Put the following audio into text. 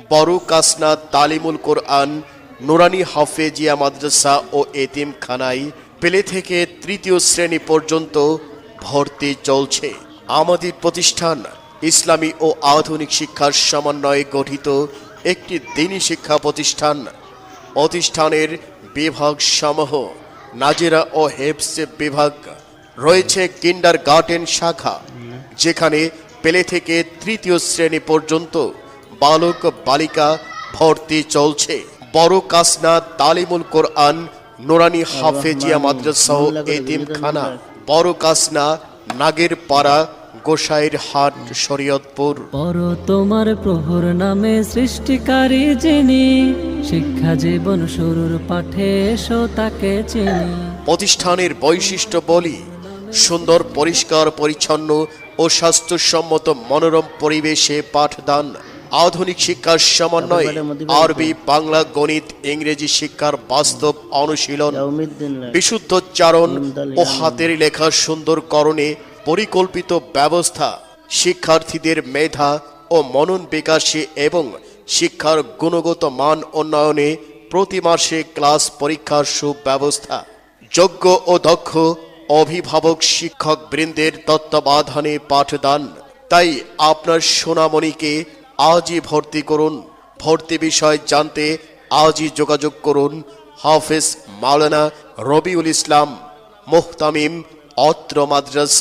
বড় কাসনা তালিমুল কোরআন নুরানি হাফেজিয়া মাদ্রাসা ও এতিমখানায় প্লে থেকে তৃতীয় শ্রেণী পর্যন্ত ভর্তি চলছে। আমাদের প্রতিষ্ঠান ইসলামী ও আধুনিক শিক্ষার সমন্বয়ে গঠিত একটি দ্বীনি শিক্ষা প্রতিষ্ঠান। প্রতিষ্ঠানের বিভাগ সমূহ নাজেরা ও হেফজ বিভাগ রয়েছে। কিন্ডারগার্টেন শাখা, যেখানে প্লে থেকে তৃতীয় শ্রেণী পর্যন্ত বালক বালিকা ভর্তি চলছে। বড় কাসনা তালিমুল কোরআন নুরানি হাফেজিয়া মাদ্রাসা ও এতিমখানা, বড় কাসনা, নাগেরপাড়া, গোসাইর হাট, শরীয়তপুর। পড়ো তোমার প্রভুর নামে সৃষ্টিকারী যিনি, শিক্ষা জীবন শুরুর পাঠে এসো তাকে চিনি। প্রতিষ্ঠানের বৈশিষ্ট্য বলি, সুন্দর পরিষ্কার পরিচ্ছন্ন ও স্বাস্থ্যসম্মত মনোরম পরিবেশে পাঠদান, আধুনিক শিক্ষার সমন্বয়ে আরবি, বাংলা, গণিত, ইংরেজি শিক্ষার বাস্তব অনুশীলন, বিশুদ্ধোচ্চারণ ও হাতের লেখা সুন্দরকরণে পরিকল্পিত ব্যবস্থা, শিক্ষার্থীদের মেধা ও মনন বিকাশে এবং শিক্ষার গুণগত মান উন্নয়নে প্রতি মাসে ক্লাস পরীক্ষার সুব্যবস্থা, যোগ্য ও দক্ষ অভিভাবক শিক্ষক বৃন্দের তত্ত্বাবধানে পাঠদান। তাই আপনার সোনামণিকে আজই ভর্তি করুন। ভর্তি বিষয় জানতে আজই যোগাযোগ করুন হাফেজ মাওলানা রবিউল ইসলাম মুহতামিম, অত্র মাদ্রাসা।